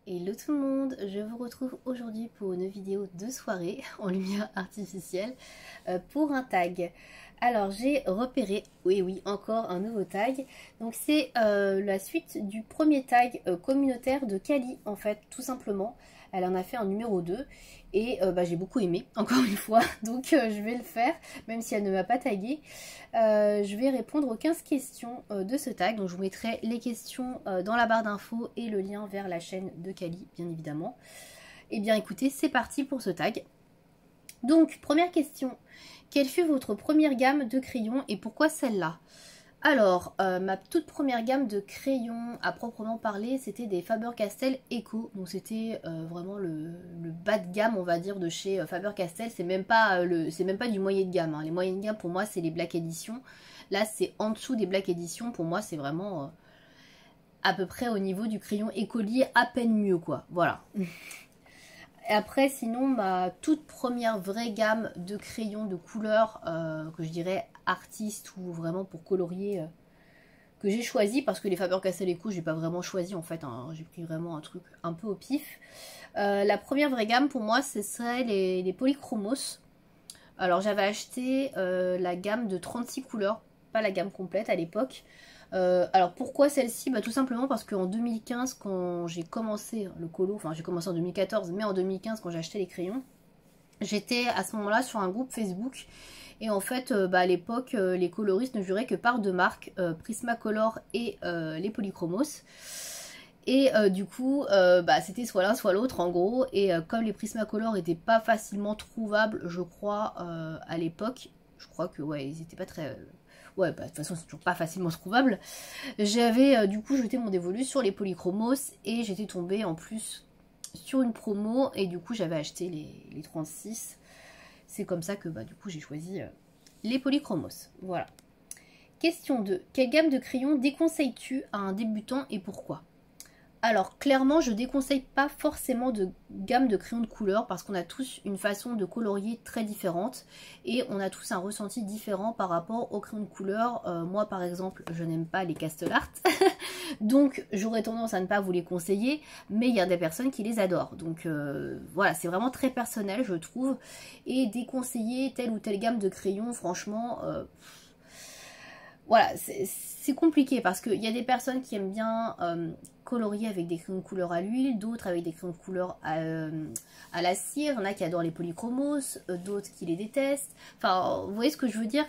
Hello tout le monde, je vous retrouve aujourd'hui pour une vidéo de soirée en lumière artificielle pour un tag. Alors j'ai repéré, oui, encore un nouveau tag. Donc c'est la suite du premier tag communautaire de Kali en fait, tout simplement. Elle en a fait un numéro 2 et j'ai beaucoup aimé, encore une fois, donc je vais le faire, même si elle ne m'a pas tagué. Je vais répondre aux 15 questions de ce tag, donc je vous mettrai les questions dans la barre d'infos et le lien vers la chaîne de Kali, bien évidemment. Et bien écoutez, c'est parti pour ce tag. Donc, première question, quelle fut votre première gamme de crayons et pourquoi celle-là? Alors, ma toute première gamme de crayons à proprement parler, c'était des Faber-Castell Eco. Donc c'était vraiment le bas de gamme, on va dire, de chez Faber-Castell. C'est même pas du moyen de gamme, hein. Les moyennes de gamme, pour moi, c'est les Black Edition. Là, c'est en dessous des Black Edition. Pour moi, c'est vraiment à peu près au niveau du crayon écolier, à peine mieux, quoi. Voilà. Et après, sinon, ma toute première vraie gamme de crayons de couleur, que je dirais artiste ou vraiment pour colorier, que j'ai choisi, parce que les Faber-Castell Eco, j'ai pas vraiment choisi en fait, hein, j'ai pris vraiment un truc un peu au pif. La première vraie gamme pour moi, ce serait les Polychromos. Alors j'avais acheté la gamme de 36 couleurs, pas la gamme complète à l'époque. Alors pourquoi celle-ci? Tout simplement parce qu'en 2015, quand j'ai commencé le colo, enfin j'ai commencé en 2014, mais en 2015 quand j'ai acheté les crayons, j'étais à ce moment-là sur un groupe Facebook. Et en fait, à l'époque, les coloristes ne juraient que par deux marques, Prismacolor et les Polychromos. Et du coup, c'était soit l'un soit l'autre en gros. Et comme les Prismacolor n'étaient pas facilement trouvables, je crois, à l'époque, je crois que ouais, ils n'étaient pas très... ouais, de toute façon, c'est toujours pas facilement trouvable. J'avais du coup jeté mon dévolu sur les Polychromos et j'étais tombée en plus sur une promo. Et du coup, j'avais acheté les 36. C'est comme ça que du coup, j'ai choisi les Polychromos. Voilà. Question 2. Quelle gamme de crayons déconseilles-tu à un débutant et pourquoi? Alors clairement, je déconseille pas forcément de gamme de crayons de couleur parce qu'on a tous une façon de colorier très différente et on a tous un ressenti différent par rapport aux crayons de couleur. Moi par exemple, je n'aime pas les Castle Art, donc j'aurais tendance à ne pas vous les conseiller, mais il y a des personnes qui les adorent. Donc voilà, c'est vraiment très personnel je trouve, et déconseiller telle ou telle gamme de crayons, franchement... voilà, c'est compliqué parce qu'il y a des personnes qui aiment bien colorier avec des crayons de couleur à l'huile, d'autres avec des crayons de couleur à la cire, il y en a qui adorent les polychromos, d'autres qui les détestent. Enfin, vous voyez ce que je veux dire?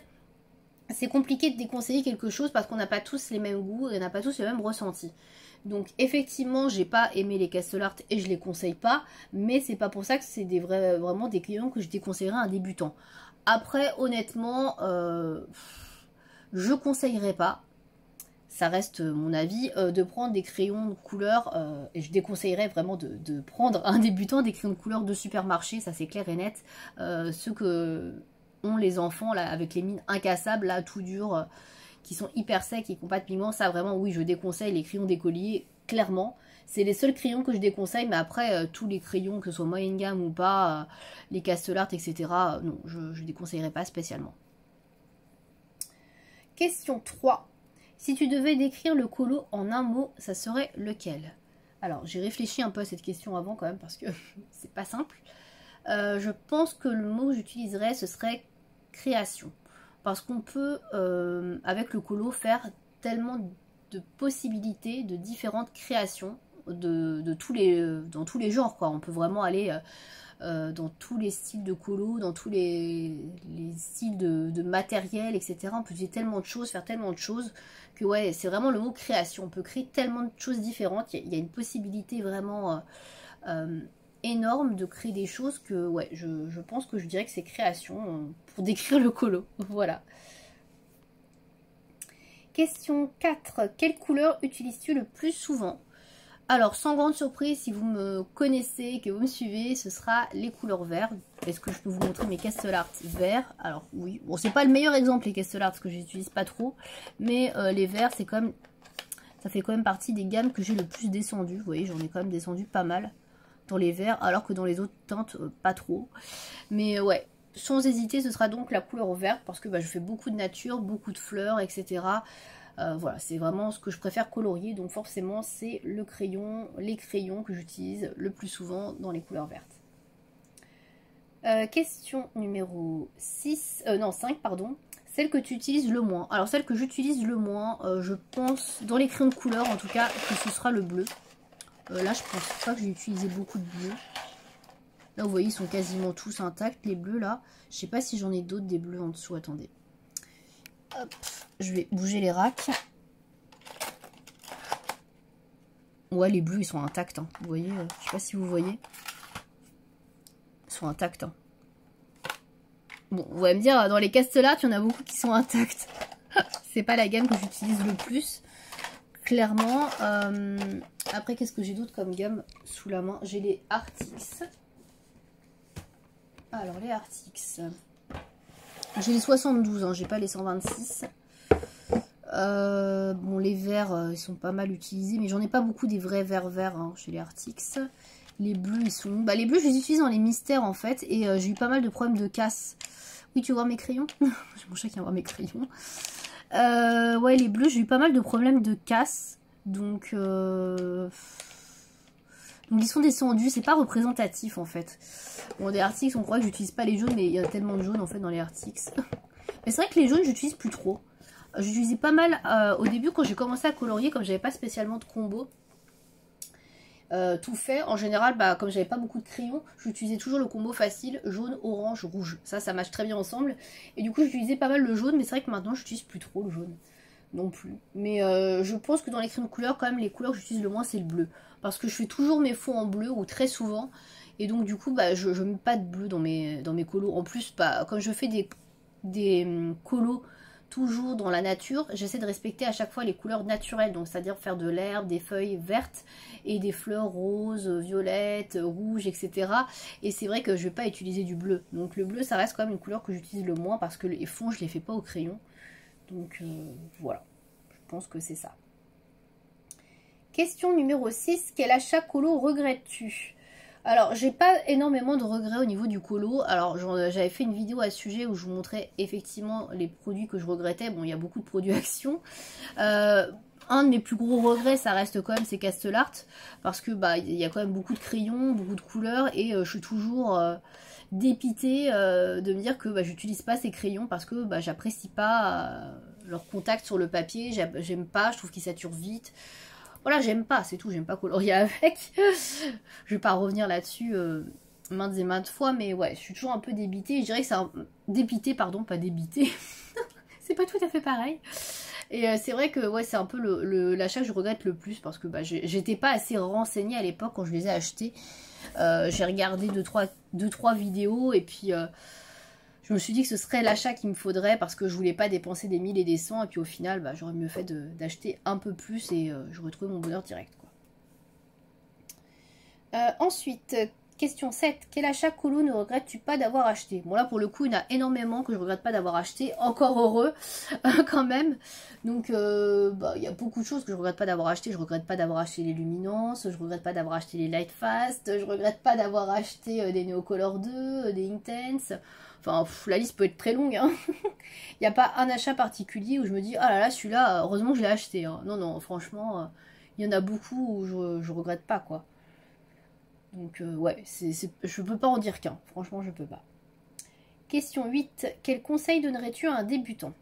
C'est compliqué de déconseiller quelque chose parce qu'on n'a pas tous les mêmes goûts et on n'a pas tous le même ressenti. Donc effectivement, j'ai pas aimé les Castle Art et je les conseille pas, mais c'est pas pour ça que c'est vraiment des crayons que je déconseillerais à un débutant. Après, honnêtement... je conseillerais pas, ça reste mon avis, de prendre des crayons de couleur, et je déconseillerais vraiment de prendre un débutant des crayons de couleur de supermarché, ça c'est clair et net, ceux que ont les enfants là avec les mines incassables, là tout dur, qui sont hyper secs et qui n'ont pas de pigment, ça vraiment oui je déconseille les crayons d'écolier, clairement. C'est les seuls crayons que je déconseille, mais après tous les crayons, que ce soit moyenne gamme ou pas, les Castle Art, etc., non, je déconseillerais pas spécialement. Question 3. Si tu devais décrire le colo en un mot, ça serait lequel? Alors, j'ai réfléchi un peu à cette question avant quand même parce que c'est pas simple. Je pense que le mot que j'utiliserais, ce serait création. Parce qu'on peut, avec le colo, faire tellement de possibilités, de différentes créations dans tous les genres, quoi. On peut vraiment aller... dans tous les styles de colo, dans tous les styles de matériel, etc. On peut utiliser tellement de choses, faire tellement de choses, que ouais, c'est vraiment le mot création. On peut créer tellement de choses différentes, il y a une possibilité vraiment énorme de créer des choses que ouais, je pense que je dirais que c'est création pour décrire le colo. Voilà. Question 4. Quelle couleur utilises-tu le plus souvent? Alors, sans grande surprise, si vous me connaissez, que vous me suivez, ce sera les couleurs vertes. Est-ce que je peux vous montrer mes Castle Art verts? Alors oui, bon c'est pas le meilleur exemple les Castle Art parce que je n'utilise pas trop, mais les verts c'est quand même, ça fait quand même partie des gammes que j'ai le plus descendu. Vous voyez, j'en ai quand même descendu pas mal dans les verts, alors que dans les autres teintes pas trop. Mais ouais, sans hésiter, ce sera donc la couleur verte parce que je fais beaucoup de nature, beaucoup de fleurs, etc. Voilà, c'est vraiment ce que je préfère colorier, donc forcément c'est le crayon, les crayons que j'utilise le plus souvent dans les couleurs vertes. Question numéro 5, pardon. Celle que tu utilises le moins. Alors celle que j'utilise le moins, je pense, dans les crayons de couleur en tout cas, que ce sera le bleu. Là je pense pas que j'ai utilisé beaucoup de bleu. Là vous voyez ils sont quasiment tous intacts les bleus là. Je sais pas si j'en ai d'autres des bleus en dessous, attendez. Hop, je vais bouger les racks. Ouais les bleus ils sont intacts hein. Vous voyez, je sais pas si vous voyez. Ils sont intacts hein. Bon, vous allez me dire, dans les Castell-Art, il y en a beaucoup qui sont intacts. C'est pas la gamme que j'utilise le plus, clairement. Après, qu'est-ce que j'ai d'autre comme gamme sous la main? J'ai les Artix. Alors, les Artix. J'ai les 72, hein, j'ai pas les 126. Bon, les verts, ils sont pas mal utilisés, mais j'en ai pas beaucoup des vrais verts hein, chez les Artix. Les bleus, ils sont... Bah, les bleus, je les utilise dans les mystères, en fait, et j'ai eu pas mal de problèmes de casse. Oui, tu veux voir mes crayons? J'ai mon chat qui va voir mes crayons. Ouais, les bleus, j'ai eu pas mal de problèmes de casse. Donc ils sont descendus. C'est pas représentatif, en fait. Bon, des Artix, on croit que j'utilise pas les jaunes, mais il y a tellement de jaunes, en fait, dans les Artix. Mais c'est vrai que les jaunes, j'utilise plus trop. J'utilisais pas mal au début, quand j'ai commencé à colorier, comme j'avais pas spécialement de combo. Tout fait, en général, bah, comme j'avais pas beaucoup de crayons, j'utilisais toujours le combo facile jaune, orange, rouge. Ça matche très bien ensemble. Et du coup, j'utilisais pas mal le jaune, mais c'est vrai que maintenant, j'utilise plus trop le jaune. Non plus. Mais je pense que dans les crayons de couleur, quand même, les couleurs que j'utilise le moins, c'est le bleu. Parce que je fais toujours mes fonds en bleu, ou très souvent. Et donc, du coup, bah, je mets pas de bleu dans mes colos. En plus, bah, comme je fais des colos toujours dans la nature, j'essaie de respecter à chaque fois les couleurs naturelles, donc c'est-à-dire faire de l'herbe, des feuilles vertes et des fleurs roses, violettes, rouges, etc. Et c'est vrai que je vais pas utiliser du bleu, donc le bleu ça reste quand même une couleur que j'utilise le moins parce que les fonds je les fais pas au crayon, donc voilà, je pense que c'est ça. Question numéro 6, quel achat colo regrettes-tu? Alors, j'ai pas énormément de regrets au niveau du colo. Alors, j'avais fait une vidéo à ce sujet où je vous montrais effectivement les produits que je regrettais. Bon, il y a beaucoup de produits Action. Un de mes plus gros regrets, ça reste quand même ces Castell-Art. Parce que, bah, il y a quand même beaucoup de crayons, beaucoup de couleurs. Et je suis toujours dépitée de me dire que bah, j'utilise pas ces crayons parce que bah, j'apprécie pas leur contact sur le papier. J'aime pas, je trouve qu'ils saturent vite. Voilà, j'aime pas, c'est tout, j'aime pas colorier avec. Je vais pas revenir là-dessus maintes et maintes fois, mais ouais, je suis toujours un peu débitée. Je dirais que c'est un... Dépitée, pardon, pas débitée. C'est pas tout à fait pareil. Et c'est vrai que ouais, c'est un peu l'achat que je regrette le plus parce que bah, j'étais pas assez renseignée à l'époque quand je les ai achetés. J'ai regardé 2-3 vidéos et puis... je me suis dit que ce serait l'achat qu'il me faudrait parce que je voulais pas dépenser des 1000 et des 100 et puis au final bah, j'aurais mieux fait d'acheter un peu plus et j'aurais trouvé mon bonheur direct quoi. Ensuite, question 7, quel achat colo ne regrettes-tu pas d'avoir acheté? Bon là pour le coup il y en a énormément que je regrette pas d'avoir acheté, encore heureux quand même. Donc bah, il y a beaucoup de choses que je regrette pas d'avoir acheté. Je regrette pas d'avoir acheté les Luminance, je regrette pas d'avoir acheté les Lightfast, je regrette pas d'avoir acheté des Neocolor 2, des Intense. Enfin, la liste peut être très longue. Hein. Il n'y a pas un achat particulier où je me dis, ah là là, celui-là, heureusement que je l'ai acheté. Hein. Non, non, franchement, il y en a beaucoup où je regrette pas, quoi. Donc, ouais, je peux pas en dire qu'un. Franchement, je peux pas. Question 8. Quel conseil donnerais-tu à un débutant?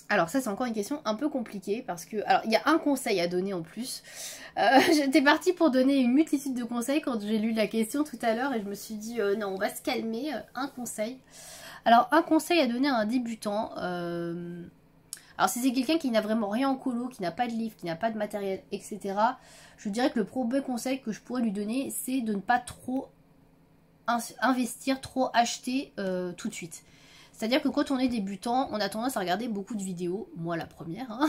Alors ça c'est encore une question un peu compliquée parce que... Alors il y a un conseil à donner en plus. J'étais partie pour donner une multitude de conseils quand j'ai lu la question tout à l'heure et je me suis dit non on va se calmer, un conseil. Alors un conseil à donner à un débutant. Alors si c'est quelqu'un qui n'a vraiment rien en colo, qui n'a pas de livre, qui n'a pas de matériel, etc. Je dirais que le premier conseil que je pourrais lui donner c'est de ne pas trop investir, trop acheter tout de suite. C'est-à-dire que quand on est débutant, on a tendance à regarder beaucoup de vidéos, moi la première, hein,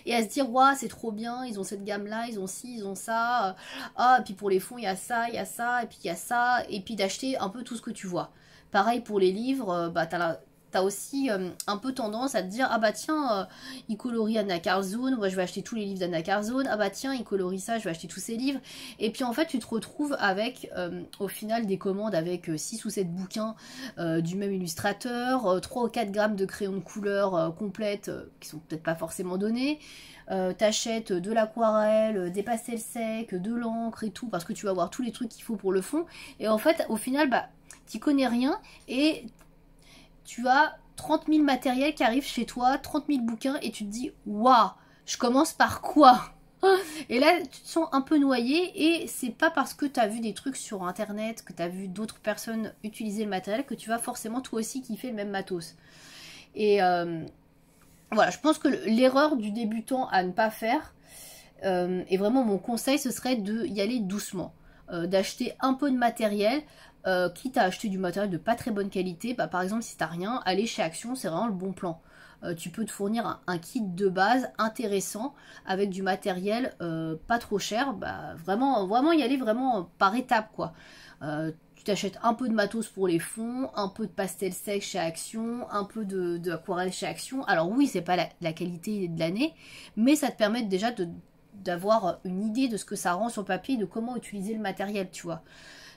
et à se dire, waouh, c'est trop bien, ils ont cette gamme-là, ils ont ci, ils ont ça, ah, et puis pour les fonds, il y a ça, et puis il y a ça, et puis d'acheter un peu tout ce que tu vois. Pareil pour les livres, bah, t'as t'as aussi un peu tendance à te dire, ah bah tiens, il colorie Anna Carzone, moi je vais acheter tous les livres d'Anna Carzone, ah bah tiens, il colorie ça, je vais acheter tous ses livres. Et puis en fait, tu te retrouves avec, au final, des commandes avec 6 ou 7 bouquins du même illustrateur, 3 ou 4 grammes de crayons de couleur complètes, qui sont peut-être pas forcément donnés. T'achètes de l'aquarelle, des pastels secs, de l'encre et tout, parce que tu vas avoir tous les trucs qu'il faut pour le fond. Et en fait, au final, bah, t'y connais rien et tu as 30 000 matériels qui arrivent chez toi, 30 000 bouquins, et tu te dis, waouh, je commence par quoi? Et là, tu te sens un peu noyé, et c'est pas parce que tu as vu des trucs sur internet, que tu as vu d'autres personnes utiliser le matériel, que tu vas forcément toi aussi kiffer le même matos. Et voilà, je pense que l'erreur du débutant à ne pas faire, et vraiment mon conseil, ce serait d'y aller doucement. D'acheter un peu de matériel, quitte à acheter du matériel de pas très bonne qualité. Bah, par exemple, si t'as rien, aller chez Action, c'est vraiment le bon plan. Tu peux te fournir un kit de base intéressant avec du matériel pas trop cher. Bah, vraiment y aller vraiment par étapes, quoi. Tu t'achètes un peu de matos pour les fonds, un peu de pastel sec chez Action, un peu d'aquarelle chez Action. Alors oui, c'est pas la qualité de l'année, mais ça te permet déjà d'avoir une idée de ce que ça rend sur papier, de comment utiliser le matériel, tu vois.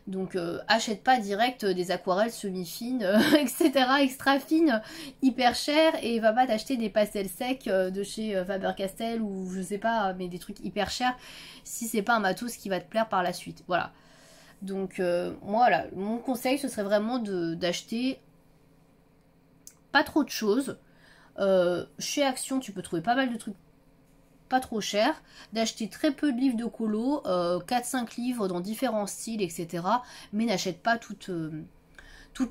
Donc achète pas direct des aquarelles semi-fines, etc., extra fines, hyper chères, et va pas t'acheter des pastels secs de chez Faber-Castell ou je sais pas, mais des trucs hyper chers si c'est pas un matos qui va te plaire par la suite. Voilà. Donc voilà, mon conseil ce serait vraiment d'acheter pas trop de choses. Chez Action tu peux trouver pas mal de trucs pas trop cher, d'acheter très peu de livres de colo, 4-5 livres dans différents styles, etc. Mais n'achète pas toute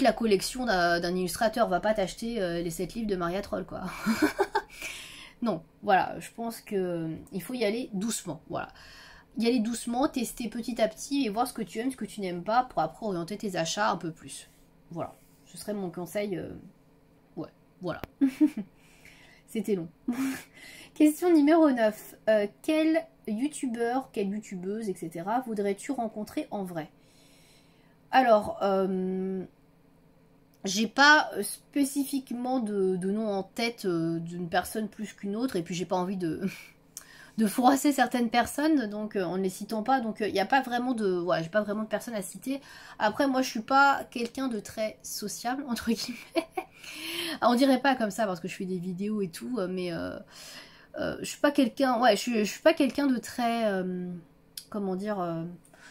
la collection d'un illustrateur, va pas t'acheter les 7 livres de Maria Troll, quoi. Non, voilà, je pense que il faut y aller doucement, voilà. Y aller doucement, tester petit à petit et voir ce que tu aimes, ce que tu n'aimes pas pour après orienter tes achats un peu plus. Voilà, ce serait mon conseil. Ouais, voilà. C'était long. Question numéro 9. Quel youtubeur, quelle youtubeuse, etc. voudrais-tu rencontrer en vrai? Alors, j'ai pas spécifiquement de nom en tête d'une personne plus qu'une autre, et puis j'ai pas envie de froisser certaines personnes, donc en ne les citant pas, donc il n'y a pas vraiment de... Voilà, j'ai pas vraiment de personnes à citer. Après, moi je suis pas quelqu'un de très sociable, entre guillemets. On dirait pas comme ça parce que je fais des vidéos et tout, mais je suis pas quelqu'un... Ouais, je suis pas quelqu'un de très... comment dire...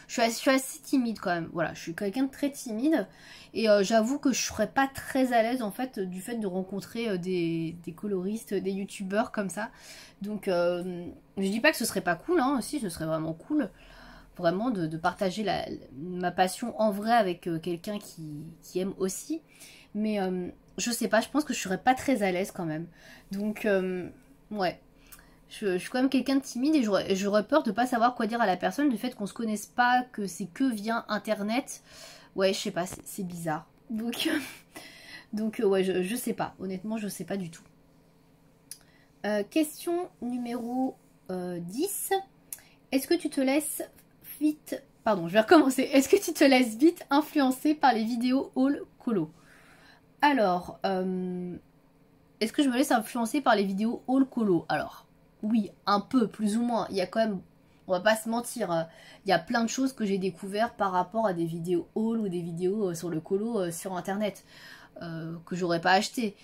je suis assez timide quand même, voilà, je suis quelqu'un de très timide et j'avoue que je serais pas très à l'aise en fait du fait de rencontrer des coloristes, des youtubeurs comme ça. Donc je dis pas que ce serait pas cool, hein, si ce serait vraiment cool, vraiment de partager ma passion en vrai avec quelqu'un qui aime aussi. Mais je sais pas, je pense que je serais pas très à l'aise quand même. Donc ouais. Je suis quand même quelqu'un de timide et j'aurais peur de pas savoir quoi dire à la personne, du fait qu'on se connaisse pas, que c'est que via internet. Ouais, je sais pas, c'est bizarre. Donc ouais, je sais pas. Honnêtement, je sais pas du tout. Question numéro 10. Est-ce que tu te laisses vite... Pardon, je vais recommencer. Est-ce que tu te laisses vite influencer par les vidéos haul colo? Alors, est-ce que je me laisse influencer par les vidéos haul colo? Alors... Oui, un peu, plus ou moins. Il y a quand même, on va pas se mentir, il y a plein de choses que j'ai découvert par rapport à des vidéos haul ou des vidéos sur le colo sur internet que j'aurais pas acheté.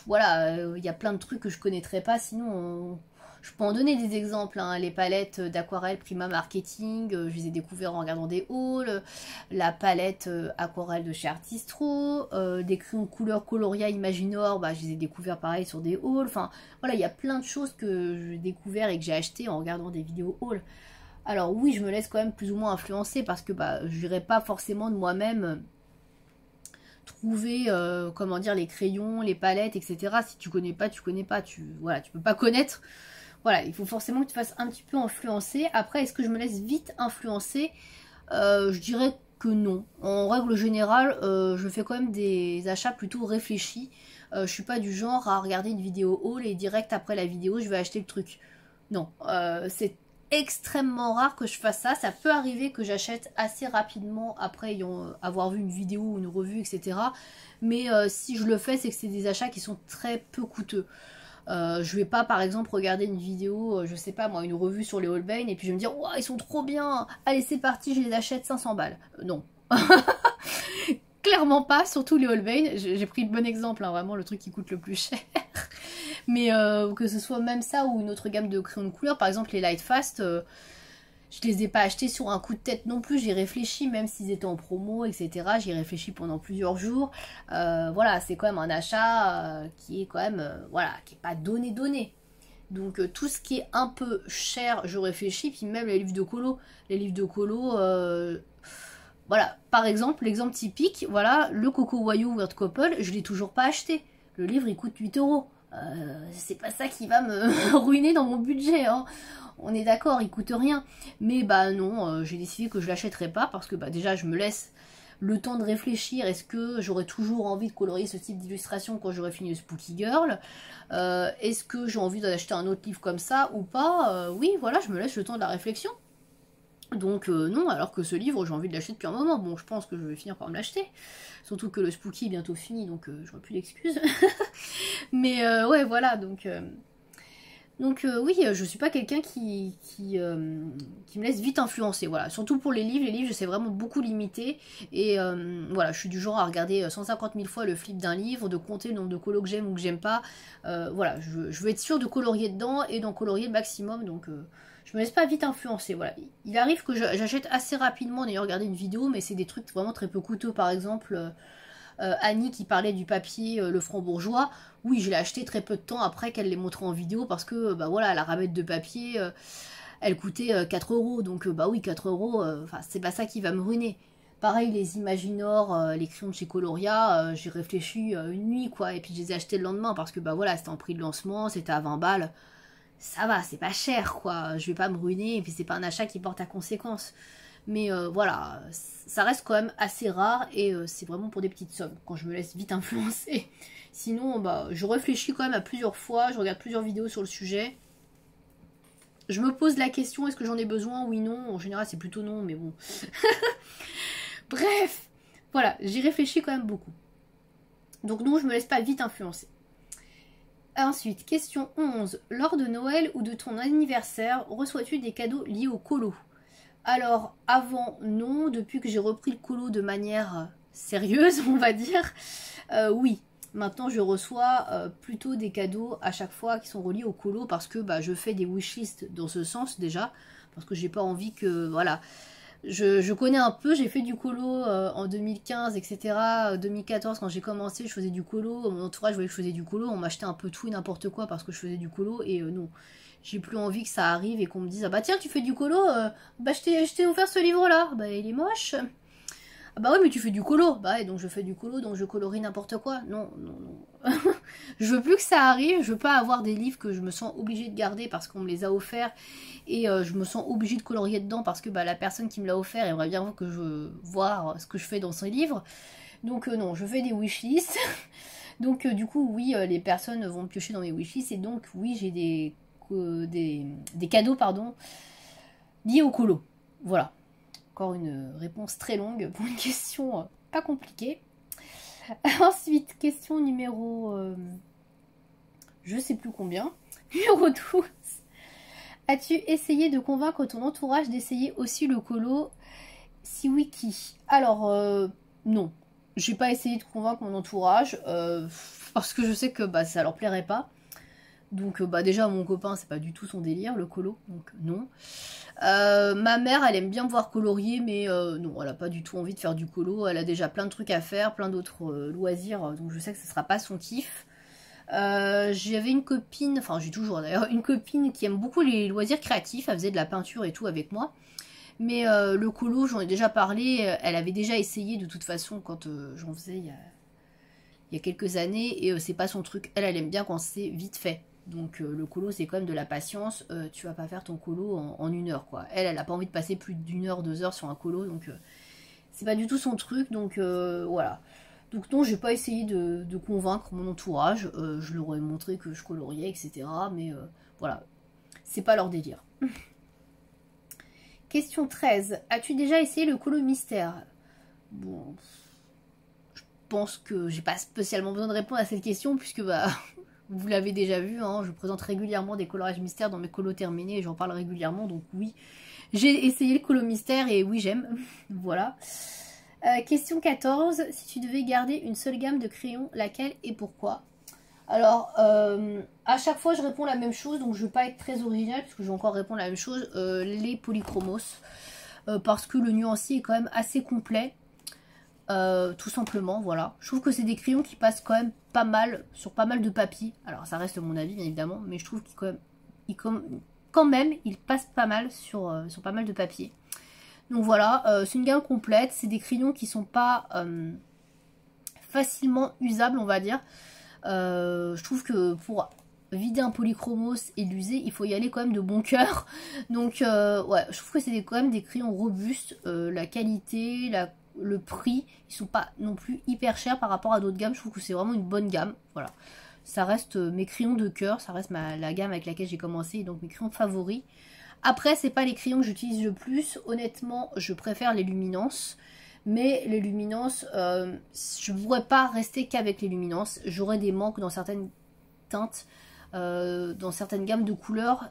Voilà, il y a plein de trucs que je connaîtrais pas, sinon je peux en donner des exemples, hein. Les palettes d'aquarelle Prima Marketing, je les ai découvertes en regardant des hauls. La palette aquarelle de chez Artistro, des crayons de couleur Coloria Imaginor, bah, je les ai découverts pareil sur des hauls. Enfin voilà, il y a plein de choses que j'ai découvert et que j'ai acheté en regardant des vidéos hauls. Alors oui, je me laisse quand même plus ou moins influencer parce que bah, je n'irai pas forcément de moi-même trouver comment dire, les crayons, les palettes, etc. Si tu connais pas, tu connais pas. Voilà, tu peux pas connaître. Voilà, il faut forcément que tu fasses un petit peu influencer. Après, est-ce que je me laisse vite influencer? Je dirais que non. En règle générale, je fais quand même des achats plutôt réfléchis. Je suis pas du genre à regarder une vidéo haul et direct après la vidéo, je vais acheter le truc. Non, c'est extrêmement rare que je fasse ça. Ça peut arriver que j'achète assez rapidement après avoir vu une vidéo ou une revue, etc. Mais si je le fais, c'est que c'est des achats qui sont très peu coûteux. Je vais pas par exemple regarder une vidéo, je sais pas moi, une revue sur les Holbein et puis je vais me dire ouah ils sont trop bien, allez c'est parti, je les achète 500 balles. Non. Clairement pas, surtout les Holbein, j'ai pris le bon exemple, hein, vraiment le truc qui coûte le plus cher. Mais que ce soit même ça ou une autre gamme de crayons de couleur, par exemple les Light Fast, je les ai pas achetés sur un coup de tête non plus, j'ai réfléchi, même s'ils étaient en promo, etc. J'ai réfléchi pendant plusieurs jours. Voilà, c'est quand même un achat qui est quand même, voilà, qui est pas donné. Donc tout ce qui est un peu cher, je réfléchis, puis même les livres de colo. Les livres de colo, voilà, par exemple, l'exemple typique, voilà, le Coco Wayou Weird Couple, je l'ai toujours pas acheté. Le livre, il coûte 8 euros. C'est pas ça qui va me ruiner dans mon budget, hein. On est d'accord, il coûte rien. Mais bah non, j'ai décidé que je l'achèterai pas parce que bah déjà je me laisse le temps de réfléchir. Est-ce que j'aurais toujours envie de colorier ce type d'illustration quand j'aurai fini le Spooky Girl? Est-ce que j'ai envie d'acheter un autre livre comme ça ou pas? Oui, voilà, je me laisse le temps de la réflexion. Donc non, alors que ce livre, j'ai envie de l'acheter depuis un moment. Bon, je pense que je vais finir par me l'acheter. Surtout que le Spooky est bientôt fini, donc j'aurai plus d'excuses. Mais ouais, voilà, donc oui, je suis pas quelqu'un qui me laisse vite influencer, voilà. Surtout pour les livres, je sais vraiment beaucoup limiter. Et voilà, je suis du genre à regarder 150 000 fois le flip d'un livre, de compter le nombre de colos que j'aime ou que j'aime pas. Voilà, je veux être sûre de colorier dedans et d'en colorier le maximum, donc je me laisse pas vite influencer, voilà. Il arrive que j'achète assez rapidement en ayant regardé une vidéo, mais c'est des trucs vraiment très peu coûteux, par exemple... Annie qui parlait du papier le franc-bourgeois, oui je l'ai acheté très peu de temps après qu'elle l'ait montré en vidéo parce que bah voilà la ramette de papier elle coûtait 4 euros, donc bah oui 4 euros, c'est pas ça qui va me ruiner. Pareil les Imaginor, les crayons de chez Coloria, j'ai réfléchi une nuit quoi, et puis je les ai achetés le lendemain parce que bah voilà c'était en prix de lancement, c'était à 20 balles, ça va, c'est pas cher quoi, je vais pas me ruiner et puis c'est pas un achat qui porte à conséquence. Mais voilà, ça reste quand même assez rare et c'est vraiment pour des petites sommes, quand je me laisse vite influencer. Sinon, bah, je réfléchis quand même à plusieurs fois, je regarde plusieurs vidéos sur le sujet. Je me pose la question, est-ce que j'en ai besoin? Oui, non. En général, c'est plutôt non, mais bon. Bref, voilà, j'y réfléchis quand même beaucoup. Donc non, je me laisse pas vite influencer. Ensuite, question 11. Lors de Noël ou de ton anniversaire, reçois-tu des cadeaux liés au colo? Alors, avant, non. Depuis que j'ai repris le colo de manière sérieuse, on va dire, oui. Maintenant, je reçois plutôt des cadeaux à chaque fois qui sont reliés au colo parce que bah, je fais des wishlists dans ce sens déjà. Parce que j'ai pas envie que... Voilà. Je connais un peu, j'ai fait du colo en 2015, etc. 2014, quand j'ai commencé, je faisais du colo. Mon entourage voyait que je faisais du colo. On m'achetait un peu tout et n'importe quoi parce que je faisais du colo. Et non, j'ai plus envie que ça arrive et qu'on me dise ah bah tiens, tu fais du colo, bah je t'ai offert ce livre-là. Bah il est moche. Ah bah ouais, mais tu fais du colo. Bah ouais, donc je fais du colo, donc je colorie n'importe quoi. Non, non, non. Je veux plus que ça arrive. Je veux pas avoir des livres que je me sens obligée de garder parce qu'on me les a offerts et je me sens obligée de colorier dedans parce que bah, la personne qui me l'a offert aimerait bien que je vois ce que je fais dans ses livres. Donc non, je fais des wishlists. Donc du coup, oui, les personnes vont piocher dans mes wishlists et donc oui, j'ai des cadeaux pardon, liés au colo. Voilà. Encore une réponse très longue pour une question pas compliquée. Ensuite, question numéro... je sais plus combien. Numéro 12. As-tu essayé de convaincre ton entourage d'essayer aussi le colo? Si oui, qui? Alors, non. J'ai pas essayé de convaincre mon entourage parce que je sais que bah, ça leur plairait pas. Donc bah déjà mon copain c'est pas du tout son délire le colo, donc non. Ma mère elle aime bien me voir colorier mais non elle a pas du tout envie de faire du colo, elle a déjà plein de trucs à faire, plein d'autres loisirs, donc je sais que ce sera pas son kiff. J'avais une copine, enfin j'ai toujours d'ailleurs une copine qui aime beaucoup les loisirs créatifs, elle faisait de la peinture et tout avec moi. Mais le colo j'en ai déjà parlé, elle avait déjà essayé de toute façon quand j'en faisais il y a quelques années et c'est pas son truc, elle aime bien quand c'est vite fait. Donc le colo c'est quand même de la patience, tu vas pas faire ton colo en une heure quoi. Elle a pas envie de passer plus d'une heure, 2 heures sur un colo, donc c'est pas du tout son truc, donc voilà. Donc non, j'ai pas essayé de convaincre mon entourage, je leur ai montré que je coloriais, etc. Mais voilà, c'est pas leur délire. Question 13. As-tu déjà essayé le colo mystère? Bon, je pense que j'ai pas spécialement besoin de répondre à cette question puisque bah vous l'avez déjà vu, hein, je présente régulièrement des coloriages mystères dans mes colos terminés et j'en parle régulièrement, donc oui. J'ai essayé le colo mystère et oui j'aime, voilà. Question 14. Si tu devais garder une seule gamme de crayons, laquelle et pourquoi? Alors, à chaque fois je réponds la même chose, donc je vais pas être très originale puisque je vais encore répondre la même chose, les polychromos, parce que le nuancier est quand même assez complet, tout simplement, voilà. Je trouve que c'est des crayons qui passent quand même pas mal sur pas mal de papier, alors ça reste mon avis bien évidemment, mais je trouve quand même, ils passent pas mal sur pas mal de papier. Donc voilà, c'est une gamme complète, c'est des crayons qui sont pas facilement usables on va dire. Je trouve que pour vider un polychromos et l'user, il faut y aller quand même de bon cœur. Donc ouais, je trouve que c'est quand même des crayons robustes. La qualité, le prix, ils sont pas non plus hyper chers par rapport à d'autres gammes. Je trouve que c'est vraiment une bonne gamme. Voilà, ça reste mes crayons de cœur, ça reste la gamme avec laquelle j'ai commencé, donc mes crayons favoris. Après, c'est pas les crayons que j'utilise le plus. Honnêtement, je préfère les luminances. Mais les luminances, je ne pourrais pas rester qu'avec les luminances. J'aurais des manques dans certaines teintes, dans certaines gammes de couleurs.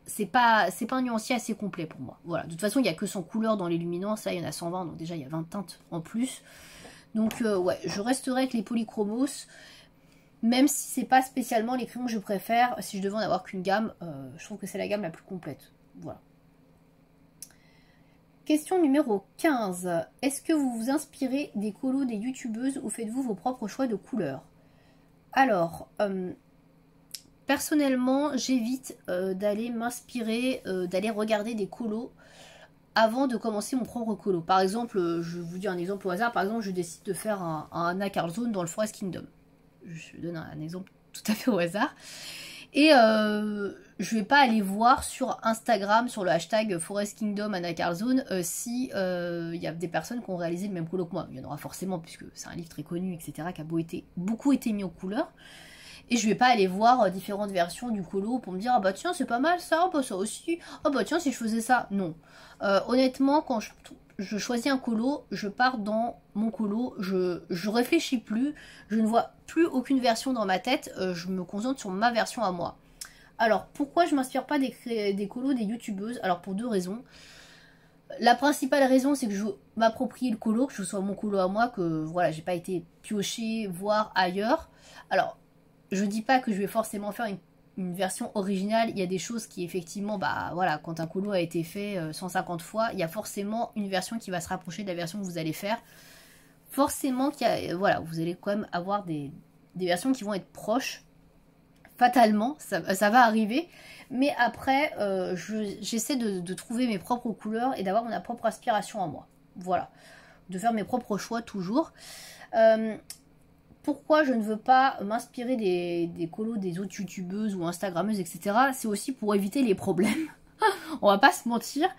C'est pas un nuancier assez complet pour moi. Voilà. De toute façon, il n'y a que 100 couleurs dans les luminances. Là, il y en a 120, donc déjà, il y a 20 teintes en plus. Donc, ouais, je resterai avec les polychromos. Même si c'est pas spécialement les crayons que je préfère. Si je devais en avoir qu'une gamme, je trouve que c'est la gamme la plus complète. Voilà. Question numéro 15. Est-ce que vous vous inspirez des colos des youtubeuses ou faites-vous vos propres choix de couleurs? Alors, personnellement, j'évite d'aller m'inspirer, d'aller regarder des colos avant de commencer mon propre colo. Par exemple, je vous dis un exemple au hasard, par exemple, je décide de faire un Anna Carlzone dans le Forest Kingdom. Je donne un exemple tout à fait au hasard. Et je vais pas aller voir sur Instagram, sur le hashtag Forest Kingdom Anna Carlzone, si il y a des personnes qui ont réalisé le même colo que moi. Il y en aura forcément, puisque c'est un livre très connu, etc., qui a beaucoup été mis en couleur. Et je vais pas aller voir différentes versions du colo pour me dire, ah bah tiens, c'est pas mal ça, ah bah ça aussi, ah bah tiens, si je faisais ça. Non. Honnêtement, quand je choisis un colo, je pars dans mon colo, je réfléchis plus, je ne vois plus aucune version dans ma tête, je me concentre sur ma version à moi. Alors, pourquoi je m'inspire pas des colos des youtubeuses? Alors, pour deux raisons. La principale raison, c'est que je m'approprie le colo, que ce soit mon colo à moi, que voilà, j'ai pas été piocher, voir ailleurs. Alors, je dis pas que je vais forcément faire une version originale, il y a des choses qui effectivement, bah voilà, quand un colo a été fait 150 fois, il y a forcément une version qui va se rapprocher de la version que vous allez faire. Forcément, voilà, vous allez quand même avoir des versions qui vont être proches. Fatalement, ça va arriver. Mais après, j'essaie de trouver mes propres couleurs et d'avoir ma propre aspiration à moi. Voilà. De faire mes propres choix toujours. Pourquoi je ne veux pas m'inspirer des colos des autres youtubeuses ou instagrammeuses, etc. C'est aussi pour éviter les problèmes. On va pas se mentir.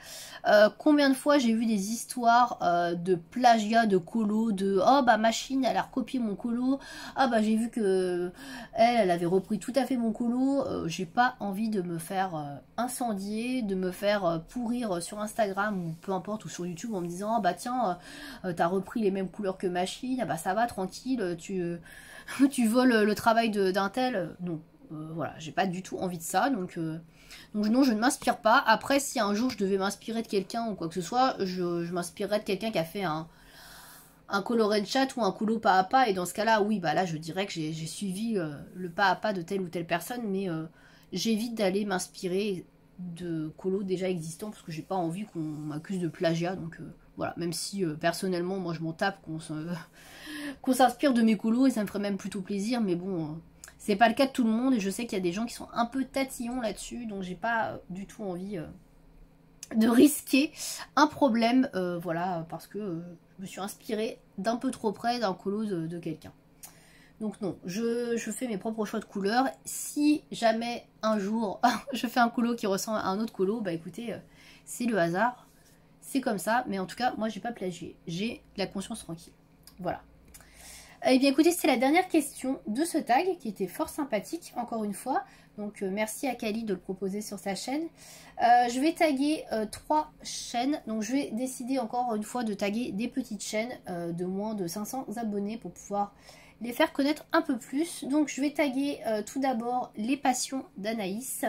Combien de fois j'ai vu des histoires de plagiat de colo, de oh bah machine elle a recopié mon colo, ah bah j'ai vu que elle avait repris tout à fait mon colo. J'ai pas envie de me faire incendier, de me faire pourrir sur Instagram ou peu importe, ou sur YouTube en me disant ah bah tiens t'as repris les mêmes couleurs que machine, ah bah ça va tranquille, tu voles le travail d'un tel. Non, voilà, j'ai pas du tout envie de ça, donc non, je ne m'inspire pas. Après, si un jour je devais m'inspirer de quelqu'un ou quoi que ce soit, je m'inspirerais de quelqu'un qui a fait un coloré de chat ou un colo pas à pas. Et dans ce cas-là, oui, bah là, je dirais que j'ai suivi le pas à pas de telle ou telle personne. Mais j'évite d'aller m'inspirer de colos déjà existants parce que j'ai pas envie qu'on m'accuse de plagiat. Donc voilà, même si personnellement, moi, je m'en tape qu'on s'inspire de mes colos et ça me ferait même plutôt plaisir. Mais bon... c'est pas le cas de tout le monde et je sais qu'il y a des gens qui sont un peu tatillons là-dessus, donc j'ai pas du tout envie de risquer un problème, voilà, parce que je me suis inspirée d'un peu trop près d'un colo de quelqu'un. Donc non, je fais mes propres choix de couleurs. Si jamais un jour je fais un colo qui ressemble à un autre colo, bah écoutez, c'est le hasard, c'est comme ça, mais en tout cas, moi j'ai pas plagié, j'ai la conscience tranquille. Voilà. Eh bien écoutez, c'est la dernière question de ce tag qui était fort sympathique, encore une fois. Donc merci à Kali de le proposer sur sa chaîne. Je vais taguer 3 chaînes. Donc je vais décider encore une fois de taguer des petites chaînes de moins de 500 abonnés pour pouvoir les faire connaître un peu plus. Donc je vais taguer tout d'abord les passions d'Anaïs.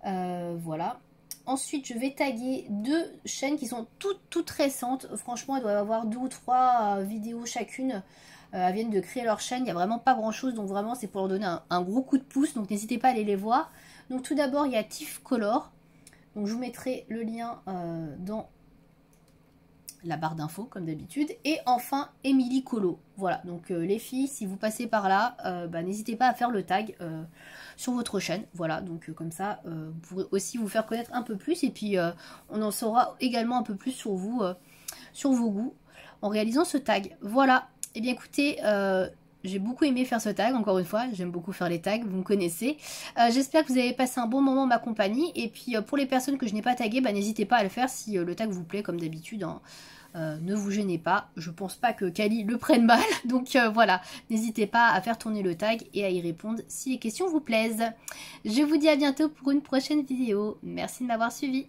Voilà. Ensuite, je vais taguer 2 chaînes qui sont toutes récentes. Franchement, elles doivent avoir 2 ou 3 vidéos chacune. Elles viennent de créer leur chaîne. Il n'y a vraiment pas grand chose. Donc vraiment, c'est pour leur donner un gros coup de pouce. Donc n'hésitez pas à aller les voir. Donc tout d'abord, il y a Tiff Color. Donc je vous mettrai le lien dans la barre d'infos comme d'habitude. Et enfin, Emily Colo. Voilà. Donc les filles, si vous passez par là, n'hésitez pas à faire le tag sur votre chaîne. Voilà. Donc comme ça, vous pourrez aussi vous faire connaître un peu plus. Et puis on en saura également un peu plus sur vous, sur vos goûts en réalisant ce tag. Voilà. Et bien écoutez, j'ai beaucoup aimé faire ce tag, encore une fois, j'aime beaucoup faire les tags, vous me connaissez. J'espère que vous avez passé un bon moment en ma compagnie. Et puis pour les personnes que je n'ai pas taguées, n'hésitez pas à le faire si le tag vous plaît, comme d'habitude. Hein. Ne vous gênez pas, je pense pas que Kali le prenne mal. Donc voilà, n'hésitez pas à faire tourner le tag et à y répondre si les questions vous plaisent. Je vous dis à bientôt pour une prochaine vidéo. Merci de m'avoir suivi.